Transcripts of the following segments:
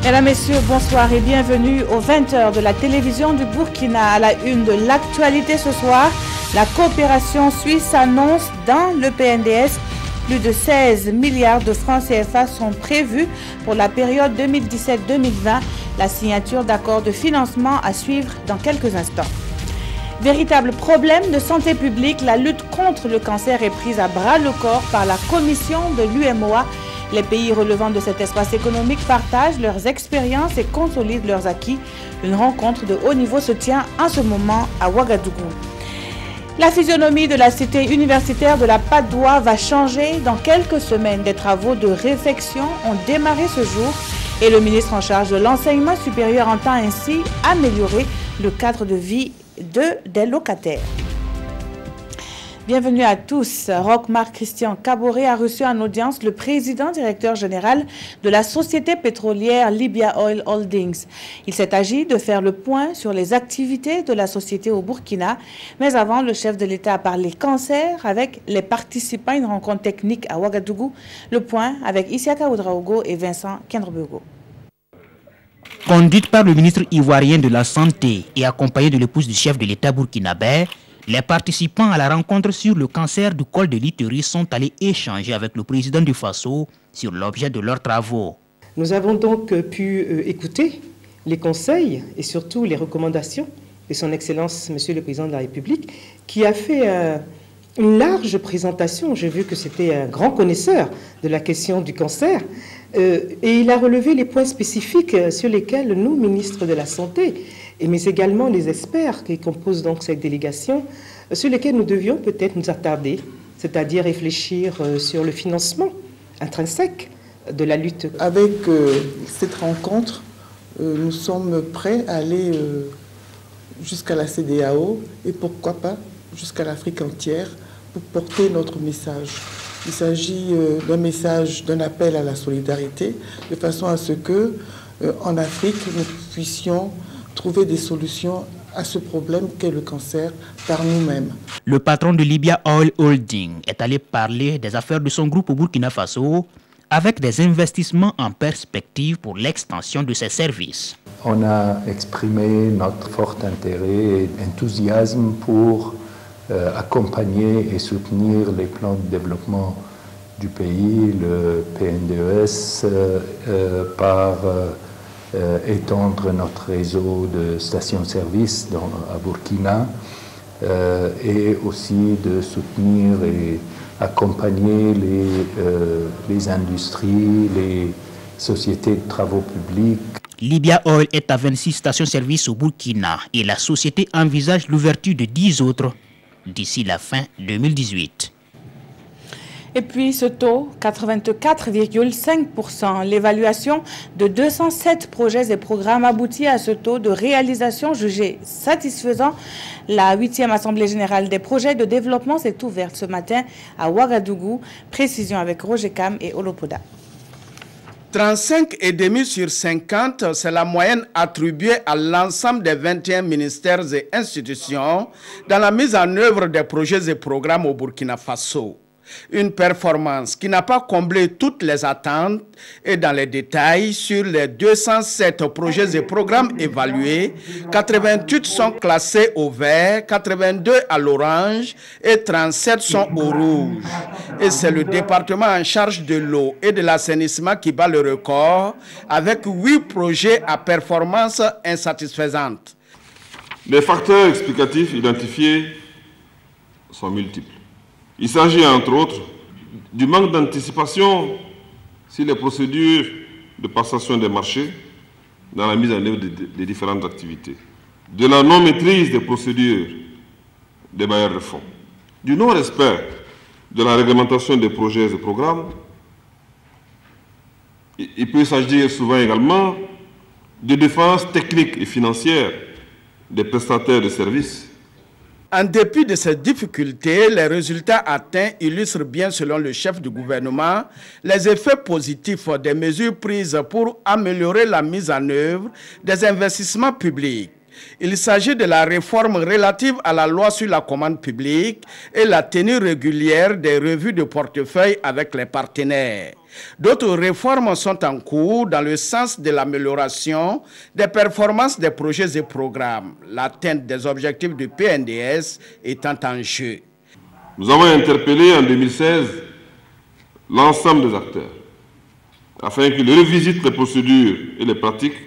Mesdames, Messieurs, bonsoir et bienvenue aux 20h de la télévision du Burkina. À la une de l'actualité ce soir, la coopération suisse annonce dans le PNDS plus de 16 milliards de francs CFA sont prévus pour la période 2017-2020. La signature d'accords de financement à suivre dans quelques instants. Véritable problème de santé publique, la lutte contre le cancer est prise à bras le corps par la commission de l'UMOA. Les pays relevant de cet espace économique partagent leurs expériences et consolident leurs acquis. Une rencontre de haut niveau se tient en ce moment à Ouagadougou. La physionomie de la cité universitaire de la Patte d'Oie va changer dans quelques semaines. Des travaux de réfection ont démarré ce jour et le ministre en charge de l'enseignement supérieur entend ainsi améliorer le cadre de vie des locataires. Bienvenue à tous. Roch-Marc Christian Kaboré a reçu en audience le président directeur général de la société pétrolière Libya Oil Holdings. Il s'est agi de faire le point sur les activités de la société au Burkina. Mais avant, le chef de l'État a parlé cancer avec les participants à une rencontre technique à Ouagadougou. Le point avec Isiaka Oudraogo et Vincent Kendrebogo. Conduite par le ministre ivoirien de la Santé et accompagnée de l'épouse du chef de l'État burkinabé, les participants à la rencontre sur le cancer du col de l'utérus sont allés échanger avec le président du Faso sur l'objet de leurs travaux. Nous avons donc pu écouter les conseils et surtout les recommandations de son Excellence, Monsieur le Président de la République, qui a fait une large présentation. J'ai vu que c'était un grand connaisseur de la question du cancer et il a relevé les points spécifiques sur lesquels nous, ministres de la Santé, mais également les experts qui composent donc cette délégation, sur lesquels nous devions peut-être nous attarder, c'est-à-dire réfléchir sur le financement intrinsèque de la lutte. Avec cette rencontre, nous sommes prêts à aller jusqu'à la CEDEAO et pourquoi pas jusqu'à l'Afrique entière pour porter notre message. Il s'agit d'un message, d'un appel à la solidarité, de façon à ce que, en Afrique, nous puissions trouver des solutions à ce problème qu'est le cancer par nous-mêmes. Le patron de Libya Oil Holding est allé parler des affaires de son groupe au Burkina Faso avec des investissements en perspective pour l'extension de ses services. On a exprimé notre fort intérêt et enthousiasme pour accompagner et soutenir les plans de développement du pays, le PNDES, par étendre notre réseau de stations-service à Burkina et aussi de soutenir et accompagner les industries, les sociétés de travaux publics. Libya Oil est à 26 stations-service au Burkina et la société envisage l'ouverture de 10 autres d'ici la fin 2018. Et puis ce taux, 84,5%. L'évaluation de 207 projets et programmes aboutit à ce taux de réalisation jugé satisfaisant. La 8e Assemblée générale des projets de développement s'est ouverte ce matin à Ouagadougou. Précision avec Roger Kam et Olopoda. 35,5 sur 50, c'est la moyenne attribuée à l'ensemble des 21 ministères et institutions dans la mise en œuvre des projets et programmes au Burkina Faso. Une performance qui n'a pas comblé toutes les attentes et dans les détails, sur les 207 projets et programmes évalués, 88 sont classés au vert, 82 à l'orange et 37 sont au rouge. Et c'est le département en charge de l'eau et de l'assainissement qui bat le record avec 8 projets à performance insatisfaisante. Les facteurs explicatifs identifiés sont multiples. Il s'agit entre autres du manque d'anticipation sur les procédures de passation des marchés dans la mise en œuvre des différentes activités, de la non-maîtrise des procédures des bailleurs de fonds, du non-respect de la réglementation des projets et programmes. Il peut s'agir souvent également de défaillances techniques et financières des prestataires de services. En dépit de ces difficultés, les résultats atteints illustrent bien, selon le chef du gouvernement, les effets positifs des mesures prises pour améliorer la mise en œuvre des investissements publics. Il s'agit de la réforme relative à la loi sur la commande publique et la tenue régulière des revues de portefeuille avec les partenaires. D'autres réformes sont en cours dans le sens de l'amélioration des performances des projets et programmes, l'atteinte des objectifs du PNDS étant en jeu. Nous avons interpellé en 2016 l'ensemble des acteurs afin qu'ils revisitent les procédures et les pratiques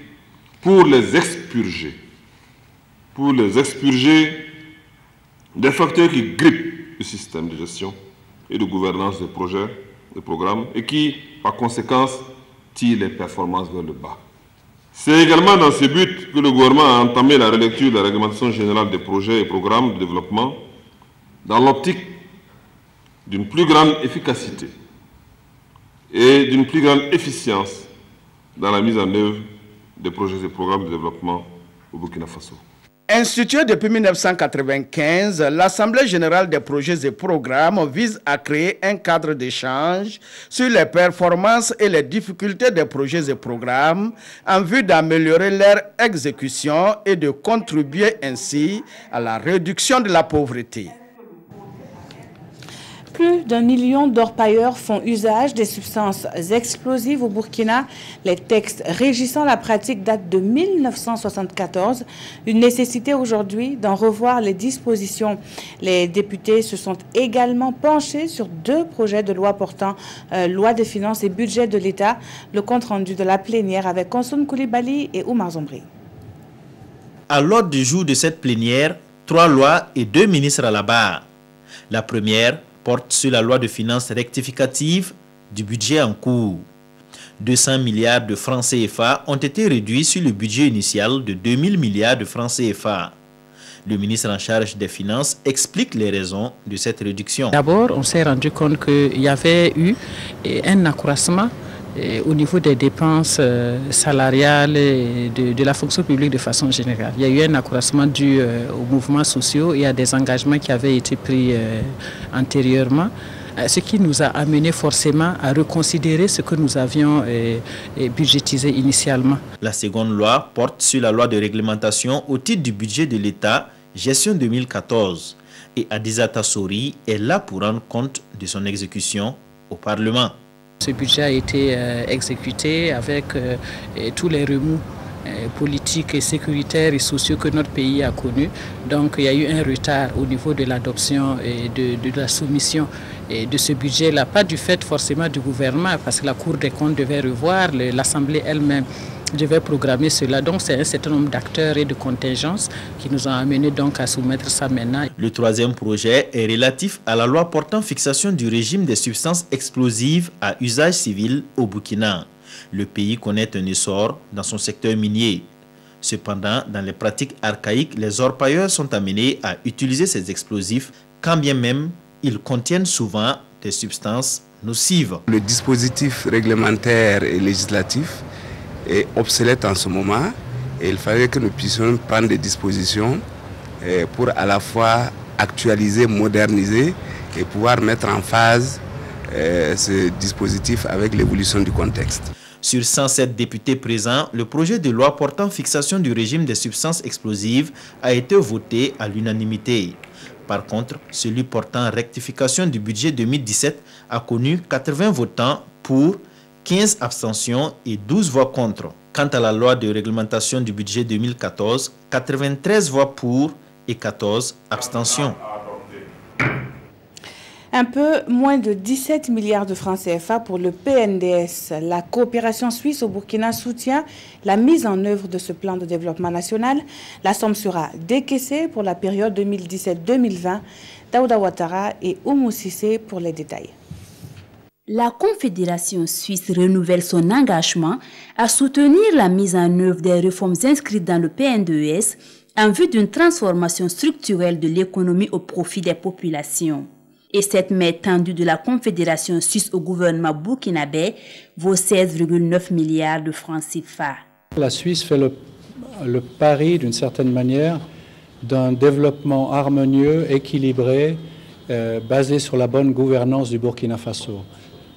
pour les expurger des facteurs qui grippent le système de gestion et de gouvernance des projets, des programmes et qui, par conséquence, tirent les performances vers le bas. C'est également dans ce but que le gouvernement a entamé la relecture de la réglementation générale des projets et programmes de développement dans l'optique d'une plus grande efficacité et d'une plus grande efficience dans la mise en œuvre des projets et programmes de développement au Burkina Faso. Instituée depuis 1995, l'Assemblée générale des projets et programmes vise à créer un cadre d'échange sur les performances et les difficultés des projets et programmes en vue d'améliorer leur exécution et de contribuer ainsi à la réduction de la pauvreté. Plus d'1 million d'orpailleurs font usage des substances explosives au Burkina. Les textes régissant la pratique datent de 1974. Une nécessité aujourd'hui d'en revoir les dispositions. Les députés se sont également penchés sur 2 projets de loi portant loi des finances et budget de l'État. Le compte-rendu de la plénière avec Konsoun Koulibaly et Oumar Zombri. À l'ordre du jour de cette plénière, 3 lois et 2 ministres à la barre. La première porte sur la loi de finances rectificative du budget en cours. 200 milliards de francs CFA ont été réduits sur le budget initial de 2000 milliards de francs CFA. Le ministre en charge des Finances explique les raisons de cette réduction. D'abord, on s'est rendu compte qu'il y avait eu un accroissement au niveau des dépenses salariales de la fonction publique de façon générale. Il y a eu un accroissement dû aux mouvements sociaux et à des engagements qui avaient été pris antérieurement, ce qui nous a amené forcément à reconsidérer ce que nous avions budgétisé initialement. La seconde loi porte sur la loi de réglementation au titre du budget de l'État, gestion 2014. Et Adizata Sori est là pour rendre compte de son exécution au Parlement. Ce budget a été exécuté avec tous les remous politiques et sécuritaires et sociaux que notre pays a connus. Donc il y a eu un retard au niveau de l'adoption et de la soumission de ce budget-là. Pas du fait forcément du gouvernement, parce que la Cour des comptes devait revoir, l'Assemblée elle-même devait programmer cela. Donc c'est un certain nombre d'acteurs et de contingences qui nous ont amenés donc à soumettre ça maintenant. Le troisième projet est relatif à la loi portant fixation du régime des substances explosives à usage civil au Burkina. Le pays connaît un essor dans son secteur minier. Cependant, dans les pratiques archaïques, les orpailleurs sont amenés à utiliser ces explosifs, quand bien même ils contiennent souvent des substances nocives. Le dispositif réglementaire et législatif est obsolète en ce moment et il fallait que nous puissions prendre des dispositions pour à la fois actualiser, moderniser et pouvoir mettre en phase ce dispositif avec l'évolution du contexte. Sur 107 députés présents, le projet de loi portant fixation du régime des substances explosives a été voté à l'unanimité. Par contre, celui portant rectification du budget 2017 a connu 80 votants pour, 15 abstentions et 12 voix contre. Quant à la loi de réglementation du budget 2014, 93 voix pour et 14 abstentions. Un peu moins de 17 milliards de francs CFA pour le PNDS. La coopération suisse au Burkina soutient la mise en œuvre de ce plan de développement national. La somme sera décaissée pour la période 2017-2020. Daouda Ouattara et Oumou Sissé pour les détails. La Confédération suisse renouvelle son engagement à soutenir la mise en œuvre des réformes inscrites dans le PNDS en vue d'une transformation structurelle de l'économie au profit des populations. Et cette main tendue de la Confédération suisse au gouvernement burkinabé vaut 16,9 milliards de francs CFA. La Suisse fait le pari, d'une certaine manière, d'un développement harmonieux, équilibré, basé sur la bonne gouvernance du Burkina Faso.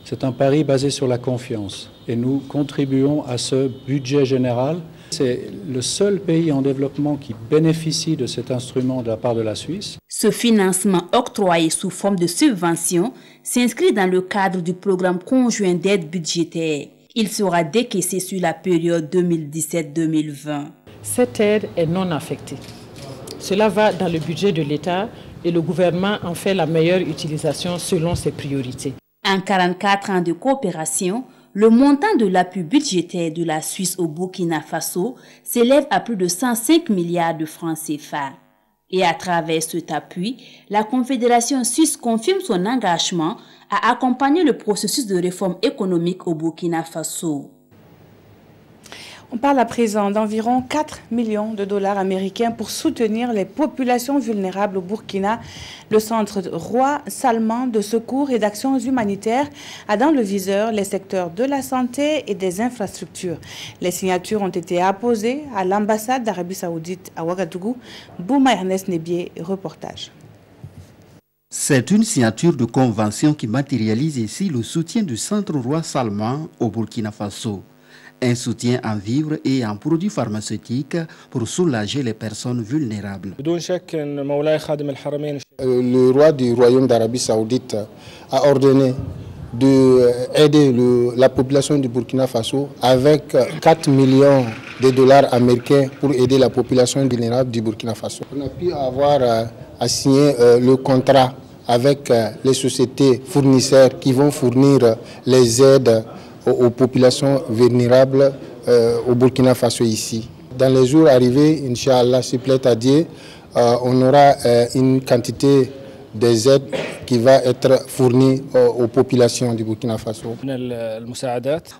C'est un pari basé sur la confiance. Et nous contribuons à ce budget général C'est le seul pays en développement qui bénéficie de cet instrument de la part de la Suisse. Ce financement octroyé sous forme de subvention s'inscrit dans le cadre du programme conjoint d'aide budgétaire. Il sera décaissé sur la période 2017-2020. Cette aide est non affectée. Cela va dans le budget de l'État et le gouvernement en fait la meilleure utilisation selon ses priorités. En 44 ans de coopération, le montant de l'appui budgétaire de la Suisse au Burkina Faso s'élève à plus de 105 milliards de francs CFA. Et à travers cet appui, la Confédération suisse confirme son engagement à accompagner le processus de réforme économique au Burkina Faso. On parle à présent d'environ 4 millions de dollars américains pour soutenir les populations vulnérables au Burkina. Le Centre Roi Salman de secours et d'actions humanitaires a dans le viseur les secteurs de la santé et des infrastructures. Les signatures ont été apposées à l'ambassade d'Arabie Saoudite à Ouagadougou. Bouma Ernest Nebier, reportage. C'est une signature de convention qui matérialise ici le soutien du Centre Roi Salman au Burkina Faso. Un soutien en vivres et en produits pharmaceutiques pour soulager les personnes vulnérables. Le roi du Royaume d'Arabie Saoudite a ordonné d'aider la population du Burkina Faso avec 4 millions de dollars américains pour aider la population vulnérable du Burkina Faso. On a pu avoir à signer le contrat avec les sociétés fournisseurs qui vont fournir les aides aux populations vulnérables au Burkina Faso ici. Dans les jours arrivés, Inch'Allah, s'il plaît à Dieu, on aura une quantité des aides qui va être fournie aux populations du Burkina Faso.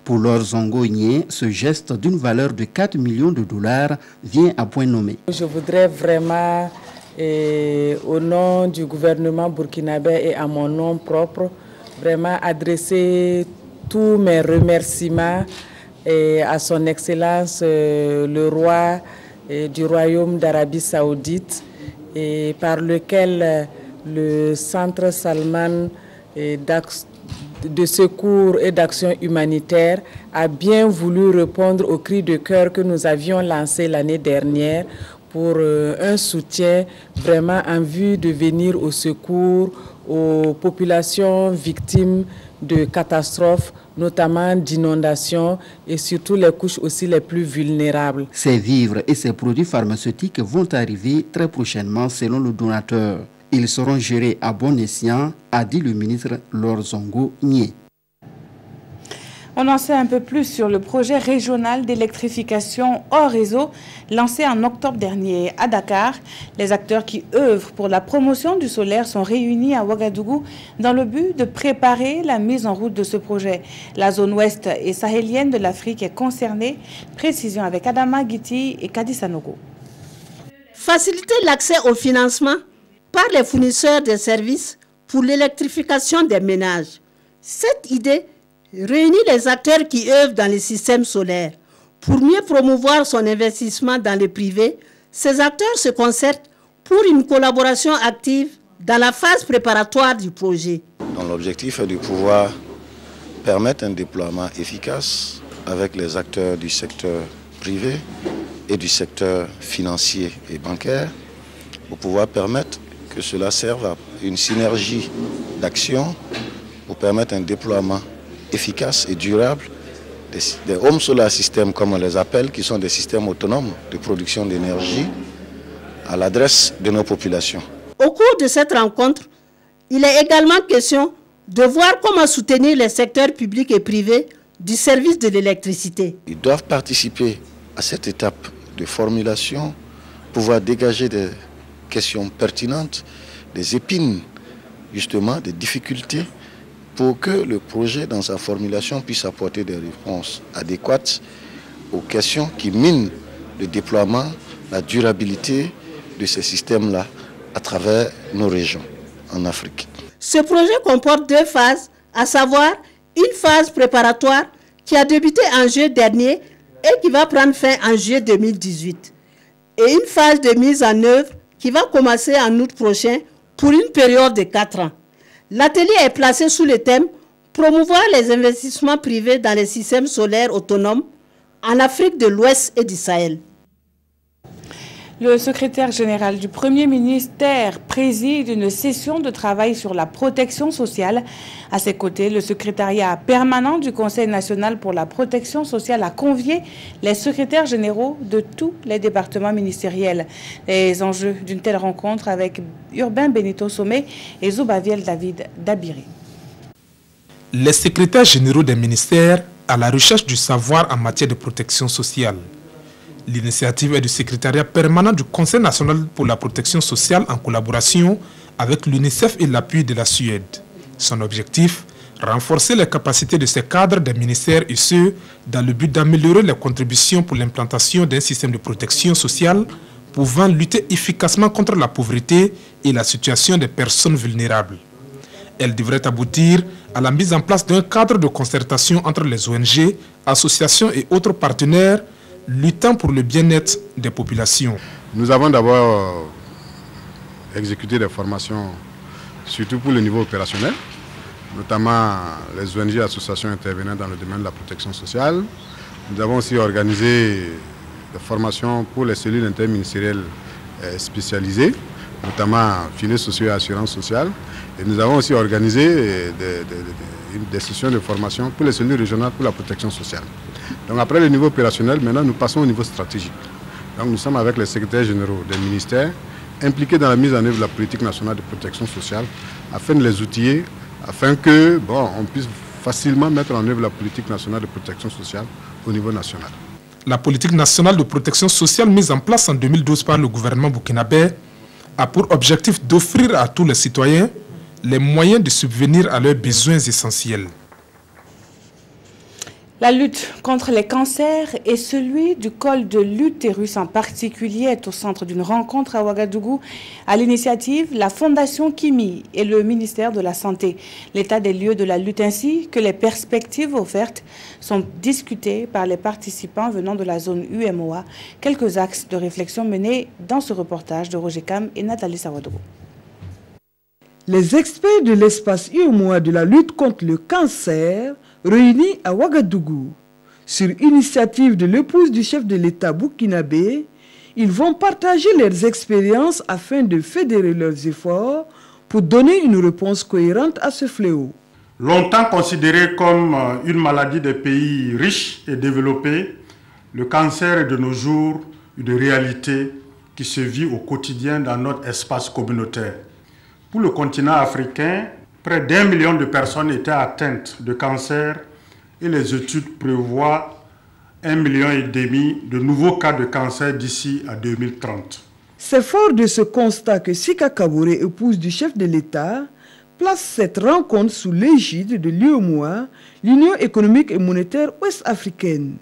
Pour Laure Zongo-Nye, ce geste d'une valeur de 4 millions de dollars vient à point nommé. Je voudrais vraiment, au nom du gouvernement burkinabé et à mon nom propre, vraiment adresser tous mes remerciements à son Excellence le roi du Royaume d'Arabie Saoudite, par lequel le Centre Salman de secours et d'action humanitaire a bien voulu répondre au cri de cœur que nous avions lancé l'année dernière pour un soutien vraiment en vue de venir au secours aux populations victimes de catastrophes, notamment d'inondations et surtout les couches aussi les plus vulnérables. Ces vivres et ces produits pharmaceutiques vont arriver très prochainement selon le donateur. Ils seront gérés à bon escient, a dit le ministre Laure Zongo-Nye. On en sait un peu plus sur le projet régional d'électrification hors réseau lancé en octobre dernier à Dakar. Les acteurs qui œuvrent pour la promotion du solaire sont réunis à Ouagadougou dans le but de préparer la mise en route de ce projet. La zone ouest et sahélienne de l'Afrique est concernée. Précision avec Adama Guiti et Kadi Sanogo. Faciliter l'accès au financement par les fournisseurs de services pour l'électrification des ménages. Cette idée réunit les acteurs qui œuvrent dans les systèmes solaires. Pour mieux promouvoir son investissement dans le privé, ces acteurs se concertent pour une collaboration active dans la phase préparatoire du projet. L'objectif est de pouvoir permettre un déploiement efficace avec les acteurs du secteur privé et du secteur financier et bancaire pour pouvoir permettre que cela serve à une synergie d'action pour permettre un déploiement efficace et durable des home solar systems, comme on les appelle, qui sont des systèmes autonomes de production d'énergie à l'adresse de nos populations. Au cours de cette rencontre, il est également question de voir comment soutenir les secteurs publics et privés du service de l'électricité. Ils doivent participer à cette étape de formulation, pouvoir dégager des questions pertinentes, des épines, justement, des difficultés, pour que le projet, dans sa formulation, puisse apporter des réponses adéquates aux questions qui minent le déploiement, la durabilité de ces systèmes-là à travers nos régions en Afrique. Ce projet comporte 2 phases, à savoir une phase préparatoire qui a débuté en juillet dernier et qui va prendre fin en juillet 2018, et une phase de mise en œuvre qui va commencer en août prochain pour une période de 4 ans. L'atelier est placé sous le thème « Promouvoir les investissements privés dans les systèmes solaires autonomes en Afrique de l'Ouest et du Sahel. Le secrétaire général du Premier ministère préside une session de travail sur la protection sociale. À ses côtés, le secrétariat permanent du Conseil national pour la protection sociale a convié les secrétaires généraux de tous les départements ministériels. Les enjeux d'une telle rencontre avec Urbain Benito Somé et Zoubaviel David Dabiri. Les secrétaires généraux des ministères à la recherche du savoir en matière de protection sociale. L'initiative est du secrétariat permanent du Conseil national pour la protection sociale en collaboration avec l'UNICEF et l'appui de la Suède. Son objectif, renforcer les capacités de ces cadres des ministères et ce, dans le but d'améliorer les contributions pour l'implantation d'un système de protection sociale pouvant lutter efficacement contre la pauvreté et la situation des personnes vulnérables. Elle devrait aboutir à la mise en place d'un cadre de concertation entre les ONG, associations et autres partenaires luttant pour le bien-être des populations. Nous avons d'abord exécuté des formations, surtout pour le niveau opérationnel, notamment les ONG et associations intervenant dans le domaine de la protection sociale. Nous avons aussi organisé des formations pour les cellules interministérielles spécialisées, notamment filets sociaux et assurance sociale. Et nous avons aussi organisé des sessions de formation pour les cellules régionales pour la protection sociale. Donc après le niveau opérationnel, maintenant nous passons au niveau stratégique. Donc nous sommes avec les secrétaires généraux des ministères impliqués dans la mise en œuvre de la politique nationale de protection sociale afin de les outiller, afin que on puisse facilement mettre en œuvre la politique nationale de protection sociale au niveau national. La politique nationale de protection sociale mise en place en 2012 par le gouvernement burkinabé a pour objectif d'offrir à tous les citoyens les moyens de subvenir à leurs besoins essentiels. La lutte contre les cancers et celui du col de l'utérus en particulier est au centre d'une rencontre à Ouagadougou à l'initiative la Fondation Kimi et le ministère de la Santé. L'état des lieux de la lutte ainsi que les perspectives offertes sont discutées par les participants venant de la zone UMOA. Quelques axes de réflexion menés dans ce reportage de Roger Kam et Nathalie Sawadogo. Les experts de l'espace UMOA de la lutte contre le cancer réunis à Ouagadougou. Sur initiative de l'épouse du chef de l'État burkinabé, ils vont partager leurs expériences afin de fédérer leurs efforts pour donner une réponse cohérente à ce fléau. Longtemps considéré comme une maladie des pays riches et développés, le cancer est de nos jours une réalité qui se vit au quotidien dans notre espace communautaire. Pour le continent africain, près d'1 million de personnes étaient atteintes de cancer et les études prévoient 1,5 million de nouveaux cas de cancer d'ici à 2030. C'est fort de ce constat que Sika Kaboré, épouse du chef de l'État, place cette rencontre sous l'égide de l'UEMOA, l'Union économique et monétaire ouest-africaine.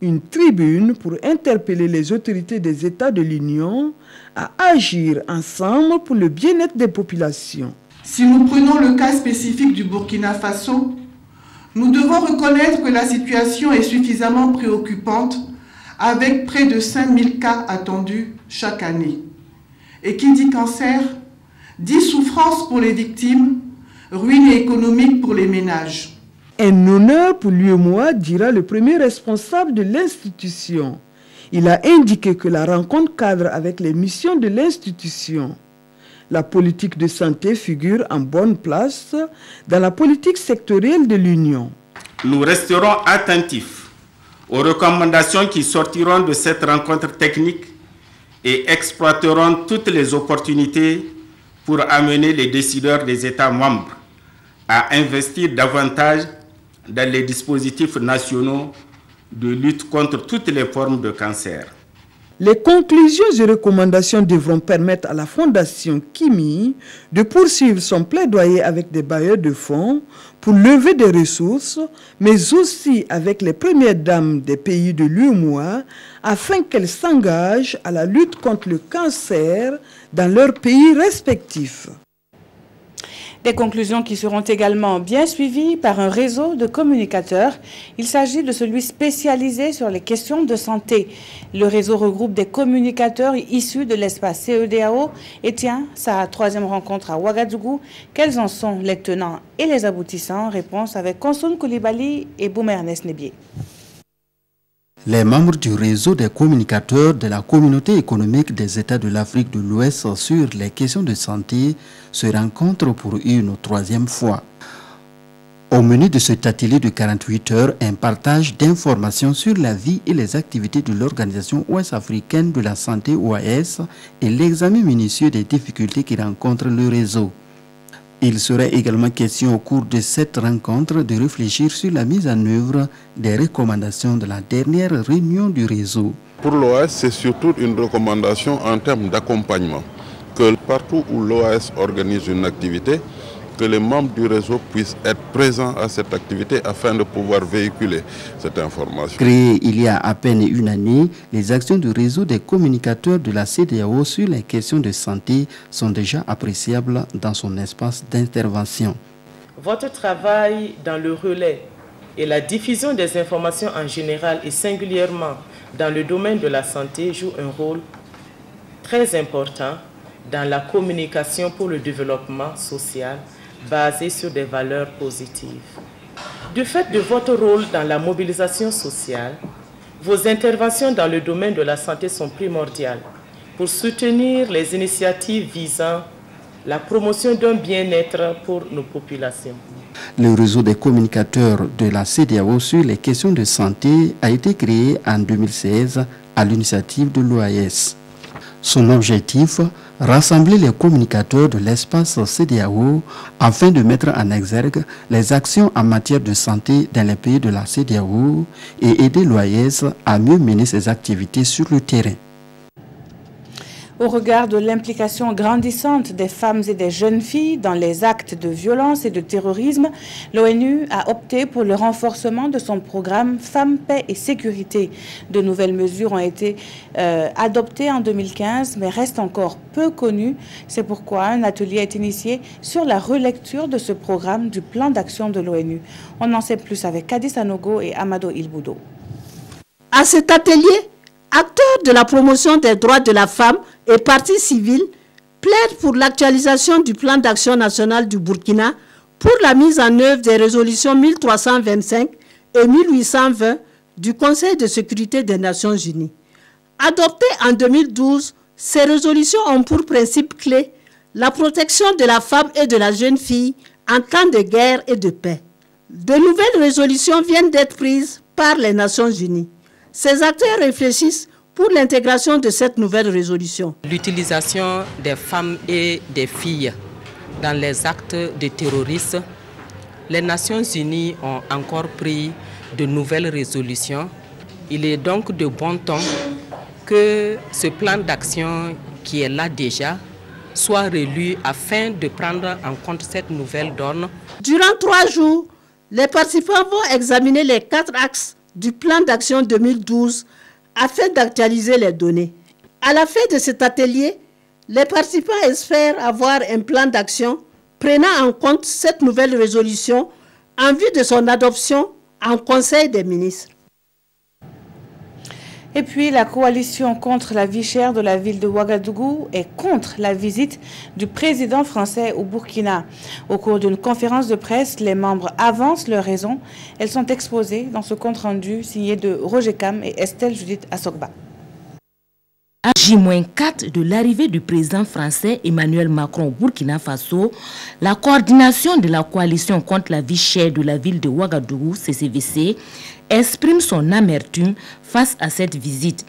Une tribune pour interpeller les autorités des États de l'Union à agir ensemble pour le bien-être des populations. Si nous prenons le cas spécifique du Burkina Faso, nous devons reconnaître que la situation est suffisamment préoccupante avec près de 5000 cas attendus chaque année. Et qui dit cancer, dit souffrance pour les victimes, ruine économique pour les ménages. Un honneur pour l'UEMOA, dira le premier responsable de l'institution. Il a indiqué que la rencontre cadre avec les missions de l'institution. La politique de santé figure en bonne place dans la politique sectorielle de l'Union. Nous resterons attentifs aux recommandations qui sortiront de cette rencontre technique et exploiterons toutes les opportunités pour amener les décideurs des États membres à investir davantage dans les dispositifs nationaux de lutte contre toutes les formes de cancer. Les conclusions et recommandations devront permettre à la Fondation Kimi de poursuivre son plaidoyer avec des bailleurs de fonds pour lever des ressources, mais aussi avec les premières dames des pays de l'UEMOA afin qu'elles s'engagent à la lutte contre le cancer dans leurs pays respectifs. Des conclusions qui seront également bien suivies par un réseau de communicateurs. Il s'agit de celui spécialisé sur les questions de santé. Le réseau regroupe des communicateurs issus de l'espace CEDEAO et tient sa 3e rencontre à Ouagadougou. Quels en sont les tenants et les aboutissants? Réponse avec Konsoun Koulibaly et Boum Ernest Nebié. Les membres du réseau des communicateurs de la communauté économique des États de l'Afrique de l'Ouest sur les questions de santé se rencontrent pour une troisième fois. Au menu de cet atelier de 48 heures, un partage d'informations sur la vie et les activités de l'Organisation ouest-africaine de la santé OAS et l'examen minutieux des difficultés qui rencontrent le réseau. Il serait également question au cours de cette rencontre de réfléchir sur la mise en œuvre des recommandations de la dernière réunion du réseau. Pour l'OAS, c'est surtout une recommandation en termes d'accompagnement, que partout où l'OAS organise une activité, que les membres du réseau puissent être présents à cette activité afin de pouvoir véhiculer cette information. Créé il y a à peine une année, les actions du réseau des communicateurs de la CEDEAO sur les questions de santé sont déjà appréciables dans son espace d'intervention. Votre travail dans le relais et la diffusion des informations en général et singulièrement dans le domaine de la santé joue un rôle très important dans la communication pour le développement social basé sur des valeurs positives. Du fait de votre rôle dans la mobilisation sociale, vos interventions dans le domaine de la santé sont primordiales pour soutenir les initiatives visant la promotion d'un bien-être pour nos populations. Le réseau des communicateurs de la CEDEAO sur les questions de santé a été créé en 2016 à l'initiative de l'OAS. Son objectif, rassembler les communicateurs de l'espace CEDEAO afin de mettre en exergue les actions en matière de santé dans les pays de la CEDEAO et aider l'OAS à mieux mener ses activités sur le terrain. Au regard de l'implication grandissante des femmes et des jeunes filles dans les actes de violence et de terrorisme, l'ONU a opté pour le renforcement de son programme Femmes, Paix et Sécurité. De nouvelles mesures ont été adoptées en 2015, mais restent encore peu connues. C'est pourquoi un atelier est initié sur la relecture de ce programme du plan d'action de l'ONU. On en sait plus avec Kadis Anogo et Amado Ilboudo. À cet atelier, acteurs de la promotion des droits de la femme et parties civiles plaident pour l'actualisation du plan d'action national du Burkina pour la mise en œuvre des résolutions 1325 et 1820 du Conseil de sécurité des Nations Unies. Adoptées en 2012, ces résolutions ont pour principe clé la protection de la femme et de la jeune fille en temps de guerre et de paix. De nouvelles résolutions viennent d'être prises par les Nations Unies. Ces acteurs réfléchissent pour l'intégration de cette nouvelle résolution. L'utilisation des femmes et des filles dans les actes de terrorisme, les Nations Unies ont encore pris de nouvelles résolutions. Il est donc de bon ton que ce plan d'action qui est là déjà soit relu afin de prendre en compte cette nouvelle donne. Durant 3 jours, les participants vont examiner les 4 axes du plan d'action 2012 afin d'actualiser les données. À la fin de cet atelier, les participants espèrent avoir un plan d'action prenant en compte cette nouvelle résolution en vue de son adoption en Conseil des ministres. Et puis, la coalition contre la vie chère de la ville de Ouagadougou est contre la visite du président français au Burkina. Au cours d'une conférence de presse, les membres avancent leurs raisons. Elles sont exposées dans ce compte-rendu signé de Roger Cam et Estelle Judith Assogba. À J-4 de l'arrivée du président français Emmanuel Macron au Burkina Faso, la coordination de la coalition contre la vie chère de la ville de Ouagadougou, CCVC, exprime son amertume face à cette visite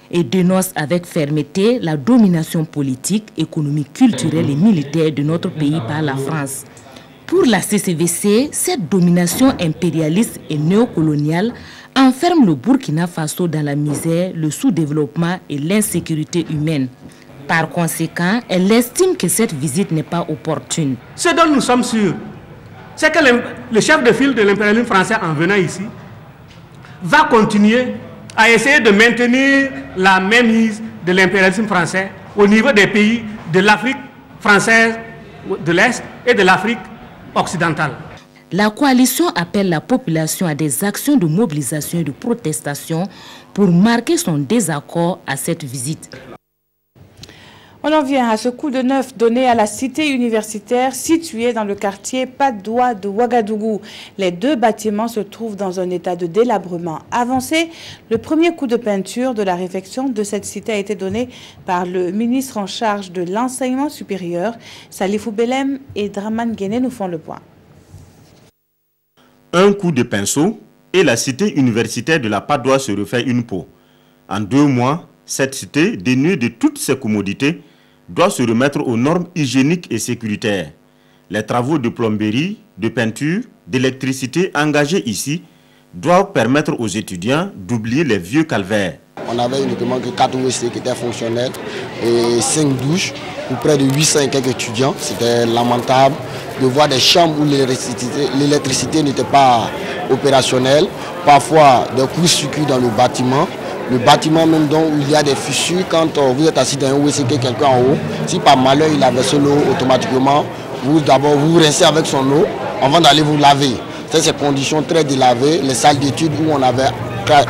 et dénonce avec fermeté la domination politique, économique, culturelle et militaire de notre pays par la France. Pour la CCVC, cette domination impérialiste et néocoloniale enferme le Burkina Faso dans la misère, le sous-développement et l'insécurité humaine. Par conséquent, elle estime que cette visite n'est pas opportune. Ce dont nous sommes sûrs, c'est que le chef de file de l'impérialisme français, en venant ici, va continuer à essayer de maintenir la mainmise de l'impérialisme français au niveau des pays de l'Afrique française de l'Est et de l'Afrique occidentale. La coalition appelle la population à des actions de mobilisation et de protestation pour marquer son désaccord à cette visite. On en vient à ce coup de neuf donné à la cité universitaire située dans le quartier Padoua de Ouagadougou. Les deux bâtiments se trouvent dans un état de délabrement avancé. Le premier coup de peinture de la réfection de cette cité a été donné par le ministre en charge de l'enseignement supérieur. Salifou Belem et Draman Guéné nous font le point. Un coup de pinceau et la cité universitaire de la Padoua se refait une peau. En 2 mois, cette cité, dénuée de toutes ses commodités, doit se remettre aux normes hygiéniques et sécuritaires. Les travaux de plomberie, de peinture, d'électricité engagés ici doivent permettre aux étudiants d'oublier les vieux calvaires. On avait uniquement que 4 WC qui étaient fonctionnels et 5 douches pour près de 800 et quelques étudiants. C'était lamentable de voir des chambres où l'électricité n'était pas opérationnelle. Parfois des courts-circuits dans le bâtiment. Le bâtiment même dont il y a des fissures, quand vous êtes assis dans un WC, quelqu'un en haut, si par malheur il a versé l'eau automatiquement, vous d'abord vous rincez avec son eau avant d'aller vous laver. C'est ces conditions très délavées, les salles d'études où on n'avait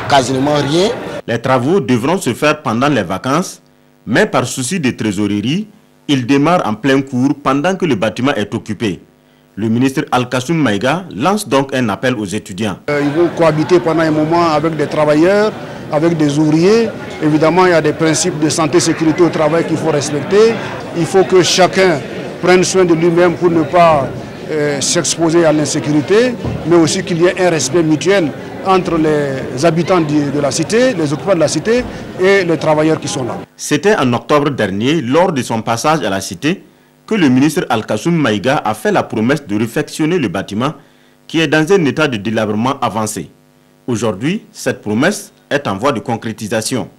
quasiment rien. Les travaux devront se faire pendant les vacances, mais par souci de trésorerie, ils démarrent en plein cours pendant que le bâtiment est occupé. Le ministre Al-Kassoum Maïga lance donc un appel aux étudiants. Ils vont cohabiter pendant un moment avec des travailleurs, avec des ouvriers. Évidemment, il y a des principes de santé et sécurité au travail qu'il faut respecter. Il faut que chacun prenne soin de lui-même pour ne pas s'exposer à l'insécurité, mais aussi qu'il y ait un respect mutuel entre les habitants de la cité, les occupants de la cité et les travailleurs qui sont là. C'était en octobre dernier, lors de son passage à la cité, que le ministre Al-Kassoum Maïga a fait la promesse de réfectionner le bâtiment qui est dans un état de délabrement avancé. Aujourd'hui, cette promesse est en voie de concrétisation.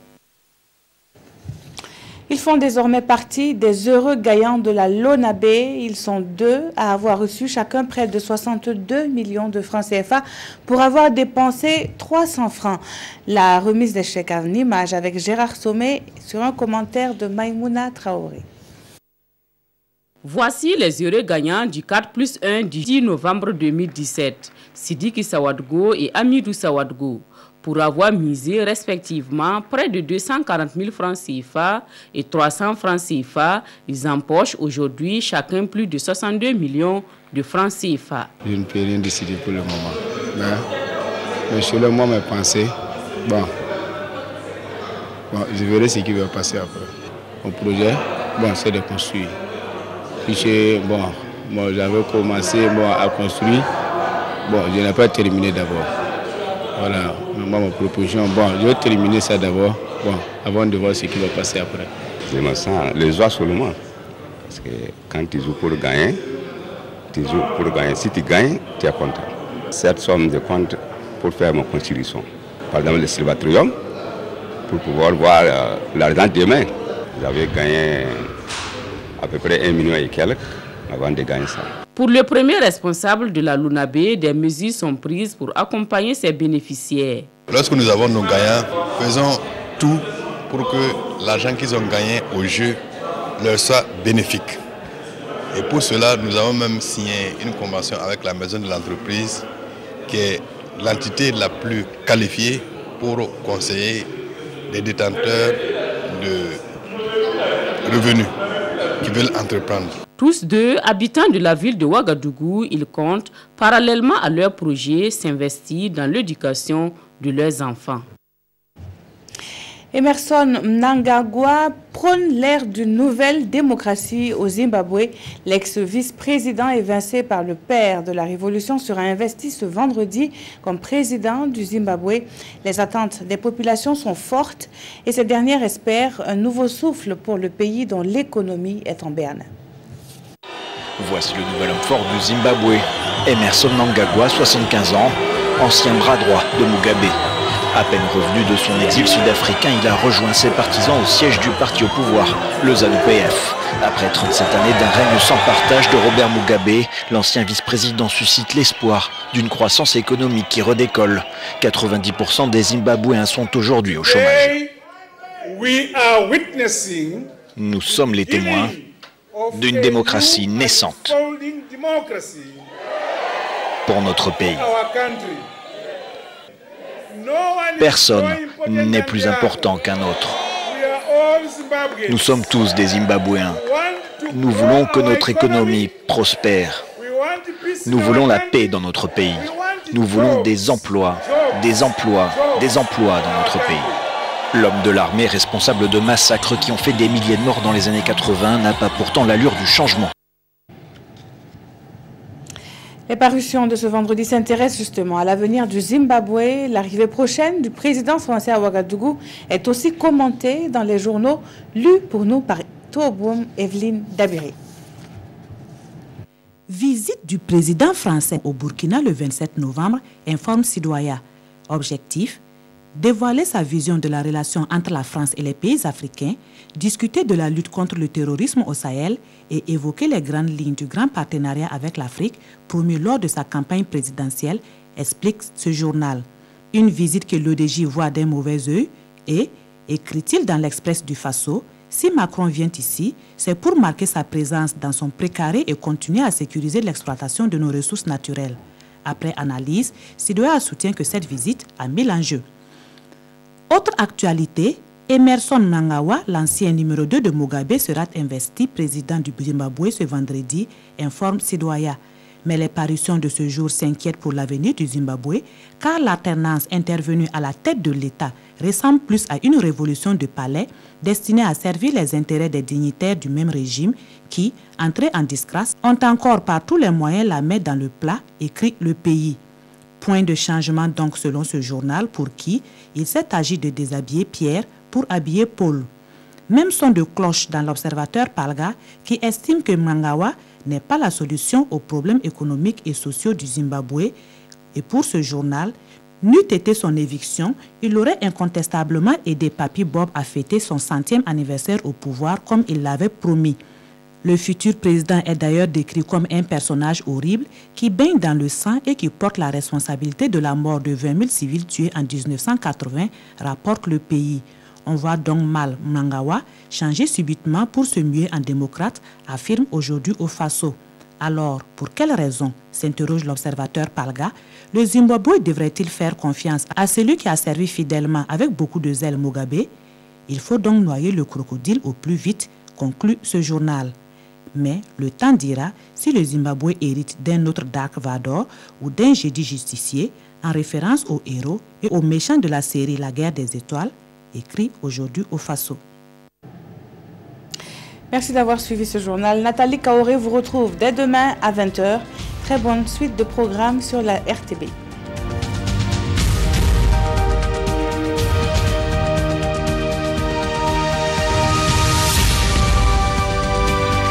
Ils font désormais partie des heureux gagnants de la LONAB. Ils sont 2 à avoir reçu chacun près de 62 millions de francs CFA pour avoir dépensé 300 francs. La remise des chèques en image avec Gérard Sommet sur un commentaire de Maïmouna Traoré. Voici les heureux gagnants du 4+1 du 10 novembre 2017, Sidiki Sawadgo et Amidou Sawadgo, pour avoir misé respectivement près de 240 000 francs CFA et 300 francs CFA. Ils empochent aujourd'hui chacun plus de 62 millions de francs CFA. Je ne peux rien décider pour le moment. Mais selon moi, mes pensées, bon, je verrai ce qui va passer après. Mon projet, c'est de construire. J'avais commencé à construire. Je n'ai pas terminé d'abord. Voilà, ma proposition, je vais terminer ça d'abord, avant de voir ce qui va passer après. Je me sens les joies seulement. Parce que quand tu joues pour gagner, Si tu gagnes, tu es content. Cette somme de compte pour faire ma constitution. Par exemple, le Silvatrium, pour pouvoir voir l'argent demain. J'avais gagné à peu près 1 million et quelques avant de gagner ça. Pour le premier responsable de la LONAB, des mesures sont prises pour accompagner ses bénéficiaires. Lorsque nous avons nos gagnants, faisons tout pour que l'argent qu'ils ont gagné au jeu leur soit bénéfique. Et pour cela, nous avons même signé une convention avec la maison de l'entreprise, qui est l'entité la plus qualifiée pour conseiller les détenteurs de revenus qui veulent entreprendre. Tous 2 habitants de la ville de Ouagadougou, ils comptent, parallèlement à leur projet, s'investir dans l'éducation de leurs enfants. Emerson Mnangagwa prône l'ère d'une nouvelle démocratie au Zimbabwe. L'ex-vice-président évincé par le père de la révolution sera investi ce vendredi comme président du Zimbabwe. Les attentes des populations sont fortes et ces dernières espèrent un nouveau souffle pour le pays dont l'économie est en berne. Voici le nouvel homme fort du Zimbabwe, Emerson Mnangagwa, 75 ans, ancien bras droit de Mugabe. À peine revenu de son exil sud-africain, il a rejoint ses partisans au siège du parti au pouvoir, le ZANU-PF. Après 37 années d'un règne sans partage de Robert Mugabe, l'ancien vice-président suscite l'espoir d'une croissance économique qui redécolle. 90% des Zimbabwéens sont aujourd'hui au chômage. Nous sommes les témoins d'une démocratie naissante pour notre pays. Personne n'est plus important qu'un autre. Nous sommes tous des Zimbabwéens. Nous voulons que notre économie prospère. Nous voulons la paix dans notre pays. Nous voulons des emplois, des emplois, des emplois dans notre pays. L'homme de l'armée responsable de massacres qui ont fait des milliers de morts dans les années 80 n'a pas pourtant l'allure du changement. Les parutions de ce vendredi s'intéressent justement à l'avenir du Zimbabwe. L'arrivée prochaine du président français à Ouagadougou est aussi commentée dans les journaux lus pour nous par Toboum Evelyne Dabiri. Visite du président français au Burkina le 27 novembre, informe Sidoya. Objectif, dévoiler sa vision de la relation entre la France et les pays africains, discuter de la lutte contre le terrorisme au Sahel et évoquer les grandes lignes du grand partenariat avec l'Afrique promu lors de sa campagne présidentielle, explique ce journal. Une visite que l'ODJ voit d'un mauvais œil et, écrit-il dans l'Express du Faso, si Macron vient ici, c'est pour marquer sa présence dans son précaré et continuer à sécuriser l'exploitation de nos ressources naturelles. Après analyse, Sidoya soutient que cette visite a mis l'enjeu. Autre actualité, Emerson Mnangagwa, l'ancien numéro 2 de Mugabe, sera investi président du Zimbabwe ce vendredi, informe Sidoya. Mais les parutions de ce jour s'inquiètent pour l'avenir du Zimbabwe, car l'alternance intervenue à la tête de l'État ressemble plus à une révolution de palais destinée à servir les intérêts des dignitaires du même régime qui, entrés en disgrâce, ont encore par tous les moyens la main dans le plat, écrit le pays. Point de changement donc selon ce journal pour qui il s'est agi de déshabiller Pierre pour habiller Paul. Même son de cloche dans l'observateur Palga qui estime que Mnangagwa n'est pas la solution aux problèmes économiques et sociaux du Zimbabwe. Et pour ce journal, n'eût été son éviction, il aurait incontestablement aidé Papy Bob à fêter son 100e anniversaire au pouvoir comme il l'avait promis. Le futur président est d'ailleurs décrit comme un personnage horrible qui baigne dans le sang et qui porte la responsabilité de la mort de 20 000 civils tués en 1980, rapporte le pays. On voit donc mal Mnangagwa changer subitement pour se muer en démocrate, affirme aujourd'hui au Faso. Alors, pour quelles raisons, s'interroge l'observateur Palga, le Zimbabwe devrait-il faire confiance à celui qui a servi fidèlement avec beaucoup de zèle Mugabe? Il faut donc noyer le crocodile au plus vite, conclut ce journal. Mais le temps dira si le Zimbabwe hérite d'un autre Dark Vador ou d'un jeudi justicier, en référence aux héros et aux méchants de la série La Guerre des Étoiles, écrit aujourd'hui au Faso. Merci d'avoir suivi ce journal. Nathalie Kaoré vous retrouve dès demain à 20 h. Très bonne suite de programmes sur la RTB.